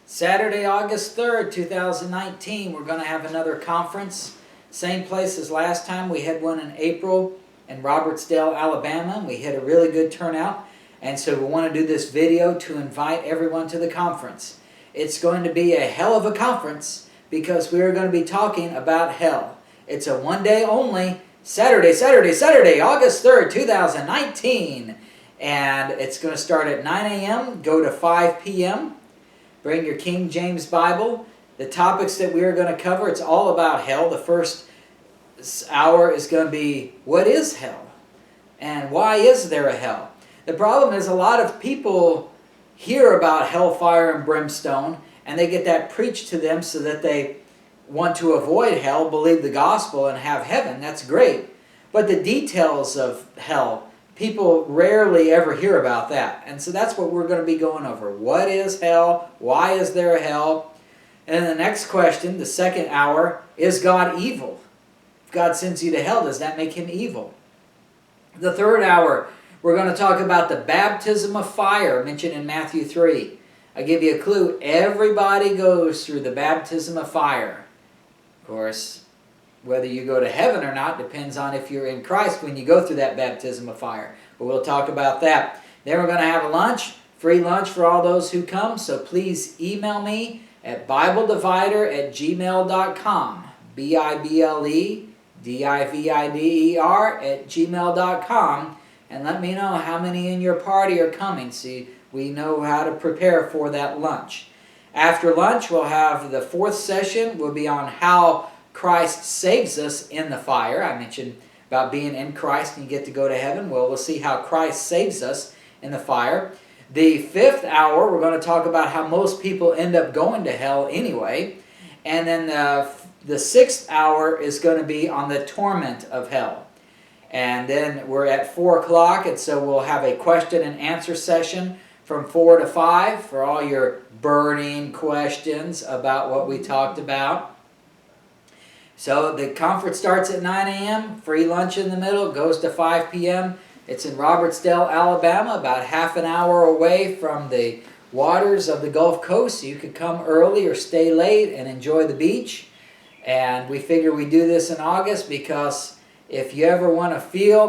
Saturday, August 3rd, 2019, we're going to have another conference. Same place as last time. We had one in April in Robertsdale, Alabama. We had a really good turnout. And so we want to do this video to invite everyone to the conference. It's going to be a hell of a conference because we are going to be talking about hell. It's a one-day only, Saturday, August 3rd, 2019. And it's going to start at 9 a.m., go to 5 p.m. Bring your King James Bible. The topics that we are going to cover, it's all about hell. The first hour is going to be, what is hell? And why is there a hell? The problem is a lot of people hear about hellfire and brimstone, and they get that preached to them so that they want to avoid hell, believe the gospel, and have heaven. That's great. But the details of hell, people rarely ever hear about that. And so that's what we're going to be going over. What is hell? Why is there a hell? And then the next question, the second hour, is God evil? If God sends you to hell, does that make him evil? The third hour, we're going to talk about the baptism of fire mentioned in Matthew 3. I give you a clue. Everybody goes through the baptism of fire. Of course, whether you go to heaven or not depends on if you're in Christ when you go through that baptism of fire. But we'll talk about that. Then we're going to have a lunch, free lunch for all those who come. So please email me at BibleDivider@gmail.com. BibleDivider@gmail.com. And let me know how many in your party are coming so we know how to prepare for that lunch. After lunch, we'll have the fourth session. Will be on how Christ saves us in the fire. I mentioned about being in Christ and you get to go to heaven. Well, we'll see how Christ saves us in the fire. The fifth hour, we're going to talk about how most people end up going to hell anyway. And then the sixth hour is going to be on the torment of hell. And then we're at 4 o'clock, and so we'll have a question and answer session from 4 to 5 for all your burning questions about what we talked about. So the conference starts at 9 a.m., free lunch in the middle, goes to 5 p.m. It's in Robertsdale, Alabama, about half an hour away from the waters of the Gulf Coast. So you could come early or stay late and enjoy the beach. And we figure we do this in August because if you ever want to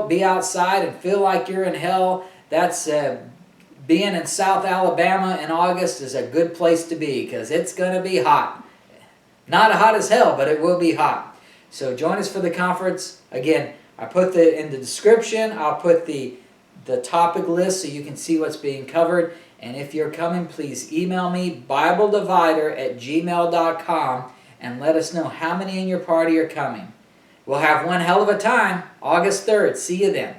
be outside and feel like you're in hell, that's being in South Alabama in August is a good place to be because it's going to be hot. Not hot as hell, but it will be hot. So join us for the conference. Again, I put in the description, I'll put the topic list so you can see what's being covered. And if you're coming, please email me, BibleDivider@gmail.com, and let us know how many in your party are coming. We'll have one hell of a time, August 3rd. See you then.